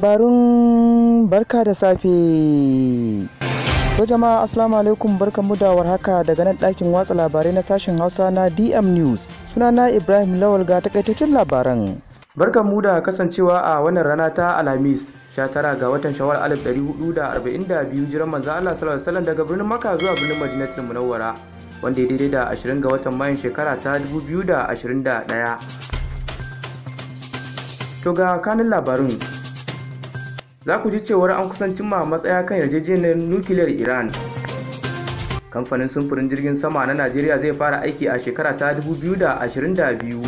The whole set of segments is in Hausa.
Labarun barka da safe. To jama'a assalamu alaikum, barkanmu da warhaka daga nan ɗakin watsa labarai na sashen Hausa na DM News. Sunana Ibrahim Lawal ga takaitaccen labaran. Barkanmu da kasancewa a wannan rana ta Alhamis 19 ga watan Shawwal 1442 jiran manzo Allah sallallahu alaihi wasallam daga birnin Makka zuwa birnin Madinatul Munawwara, wanda ya daidai da 20 ga watan Mayun shekara ta 2021. To ga kanin labarun. Za ku ji cewar an kusan cimma matsaya kan yarjejeniyar nukiliyar Iran. Kamfanin sumfurin jirgin sama na Najeriya zai fara aiki a shekara ta 2022.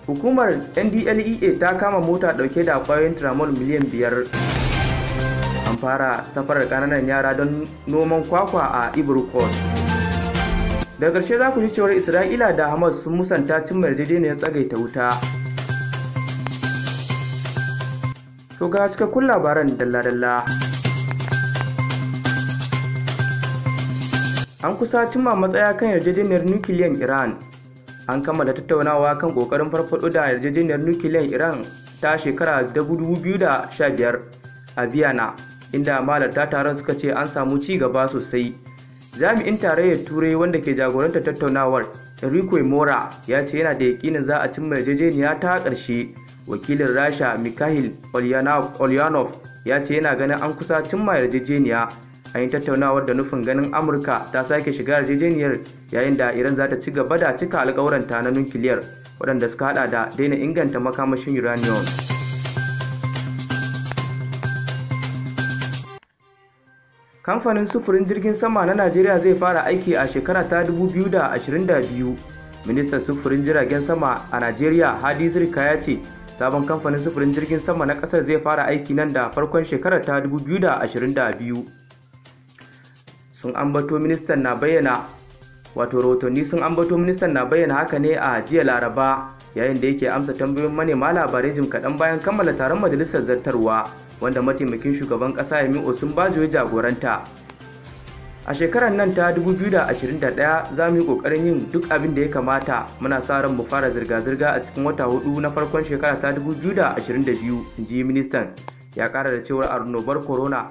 Hukumar NDLEA ta kama mota dauke da kwayoyin tramol miliyan 5. An fara safarar kananan yara don noman kwakwa a Ivory Coast. Daga ƙarshe za ku ji cewar Isra'ila da Hamas sun musanta cimma yarjejeniyar tsagaita wuta. To ga cikakkun labaran dalla-dalla. An kusa cimma matsaya kan yarjejeniyar nukiliyar Iran. An kammala tattaunawa kan kokarin farfado da yarjejeniyar nukiliyar Iran ta shekara 2015 a Vienna, inda mahalarta taron suka ce an samu ci gaba sosai. Jami'in tarayyar Turai wanda ke jagorantar tattaunawar, Enrique Mora, ya ce yana da yakinin za a cimma yarjejeniya ta ƙarshe. Wakilin Rasha Mikhail Olyanov ya ce yana ganin an kusa cimma yarjejeniya. An yi tattaunawar da nufin ganin Amurka ta sake shiga yarjejeniyar, yayin da Iran za ta ci gaba da cika alƙawuranta na nukiliyar, waɗanda suka hada da daina inganta makamashin uranium. Kamfanin sufurin jirgin sama na Najeriya zai fara aiki a shekara ta 2022. Ministan sufurin jiragen sama a Najeriya Hadi Zirka ya ce sabon kamfanin sufurin jirgin sama na kasar zai fara aiki nan da farkon shekarar ta 2022. Sun ambato ministan na bayyana rahotanni sun ambato ministan na bayyana haka ne a jiya Laraba, yayin da yake amsa tambayoyin manema labarai jim kaɗan bayan kammala taron majalisar zartarwa wanda mataimakin shugaban ƙasa Yemi Osinbajo ya jagoranta. A shekarar nan ta 2021 za mu yi ƙoƙarin yin duk abin da ya kamata. Muna sa ran mu fara zirga-zirga a cikin wata 4 na farkon shekara ta 2022, inji ministan. Ya ƙara da cewar annobar corona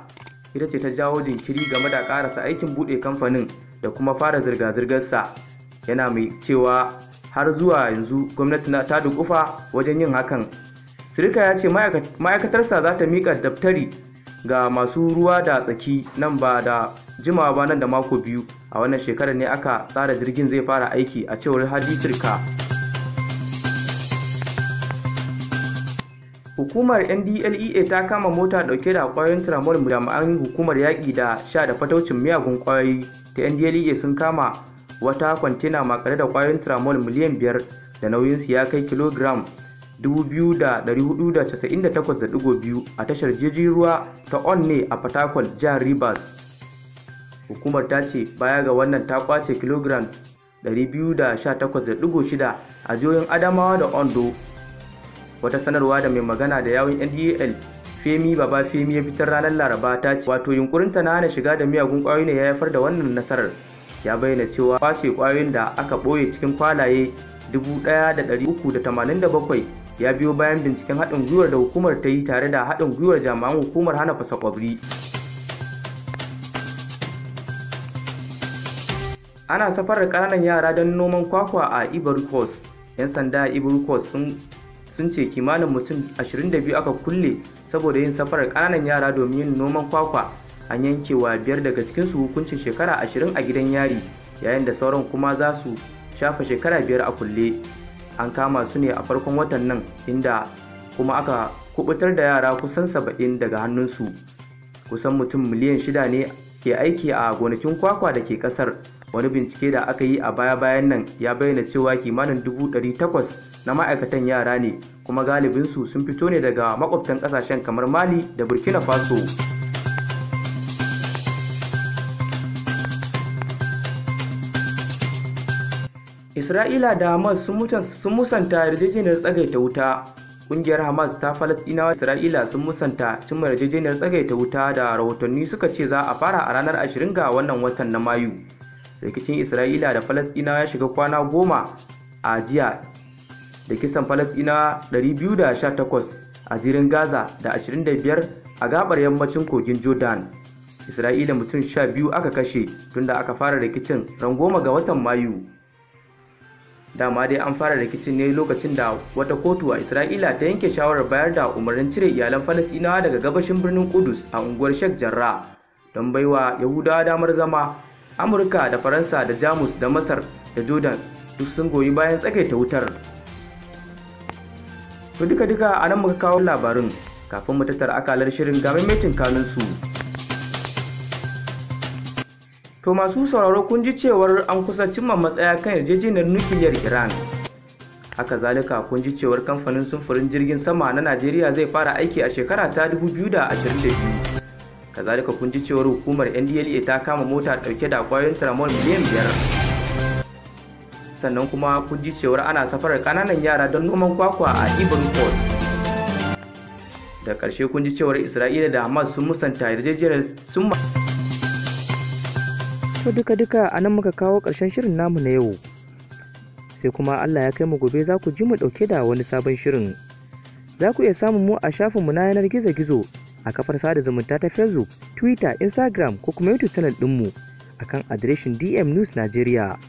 ita ce ta jawo jinkiri game da ƙarasa aikin buɗe kamfanin da kuma fara zirga-zirgarsa. Yana mai cewa har zuwa yanzu gwamnati ta dukufa wajen yin hakan. Sirika ya ce ma'aikatarsa za ta miƙa daftari ga masu ruwa da tsaki nan ba da jimawa ba, nan da mako 2. A wannan shekarar ne aka tsara jirgin zai fara aiki, a cewar Hadi Sirka. Hukumar NDLEA ta kama mota dauke da kwayoyin tramol. Jami'an hukumar yaƙi da sha da fataucin miyagun kwayoyi ta NDLEA sun kama wata kwantena makare da kwayoyin tramol miliyan 5 da nauyinsu ya kai kilogram 2,498.2 a tashar jirgin ruwa ta Onne a Fatakwal, jihar Rivers. Hukumar ta ce baya ga wannan ta kwace kilogram 218.6 a jihohin Adamawa da Ondo. Wata sanarwa da mai magana da yawun NDAL Femi Babafemi ya fitar ranar Laraba ta ce yunkurinta na hana shiga da miyagun kwayoyi ne ya haifar da wannan nasarar. Ya bayyana cewa kwace kwayoyin da aka ɓoye cikin kwalaye 1,387 ya biyo bayan binciken haɗin gwiwar da hukumar ta yi tare da haɗin gwiwar jami'an hukumar hana fasakwabri. Ana safarar ƙananan yara don noman kwakwa a Ivory Coast. 'Yan sanda a Ivory Coast sun ce kimanin mutum 22 aka kulle saboda yin safarar ƙananan yara domin yin noman kwakwa. An yankewa 5 daga cikinsu hukuncin shekara 20 a gidan yari, yayin da sauran kuma za su shafa shekara 5 a kulle. An kama su ne a farkon watan nan, inda kuma aka kubutar da yara kusan 70 daga hannunsu. Kusan mutum miliyan 6 ne ke aiki a gonakin kwakwa da ke kasar. Wani bincike da aka yi a baya-bayan nan ya bayyana cewa kimanin 800 na ma'aikatan yara ne, kuma galibinsu sun fito ne daga makwabtan kasashen kamar Mali da Burkina Faso. Isra'ila da Hamas sun musanta yarjejeniyar tsagaita wuta. Ƙungiyar Hamas ta Falasɗinawa Isra'ila sun musanta cimma yarjejeniyar tsagaita wuta da rahotanni suka ce za a fara a ranar 20 ga wannan watan na Mayu. Rikicin Isra'ila da Falasɗinawa ya shiga kwana 10 a jiya da kisan Falasɗinawa 218 a zirin Gaza da 25 a gabar yammacin kogin Jordan. Isra'ila mutum 12 aka kashe tunda aka fara rikicin ran 10 ga watan Mayu. Dama dai an fara rikicin ne lokacin da wata kotu a Isra'ila ta yanke shawarar bayar da umarnin cire iyalan Falasɗinawa daga gabashin birnin Kudus a unguwar Sheikh Jarrah don baiwa Yahudawa damar zama. Amurka da Faransa da Jamus da Masar da Jordan duk sun goyi bayan tsagaita wutar. To duka a nan muka kawo labarin, kafin mu tattara akalar shirin ga maimacin kanunsu. To masu sauraro kun ji cewar an kusa cimma matsaya kan yarjejeniyar nukiliyar Iran. Haka zalika kun ji cewar kamfanin sufurin jirgin sama na Najeriya zai fara aiki a shekara ta 2022. Kazalika kun ji cewar hukumar NDLEA ta kama mota dauke da kwayoyin tramol miliyan 5. Sannan kuma kun ji cewar ana safarar kananan yara don noman kwakwa a Ivory Coast. Da ƙarshe kun ji cewar Isra'ila da Hamas sun musanta yarjejeniyar sun To duka a nan muka kawo ƙarshen shirin namu na yau. Sai kuma Allah ya kai mu gobe za ku ji mu ɗauke da wani sabon shirin. Za ku iya samun mu a shafinmu na yanar gizo-gizo a kafar sada zumunta ta Facebook, Twitter, Instagram ko kuma YouTube channel ɗinmu akan adireshin DM News Nigeria.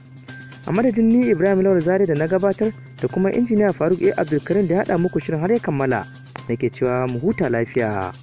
A madadin ni Ibrahim Lawal Zare da na gabatar da kuma injiniya Faruk A. Abdulkarim da ya haɗa muku shirin har ya kammala, nake cewa mu huta lafiya.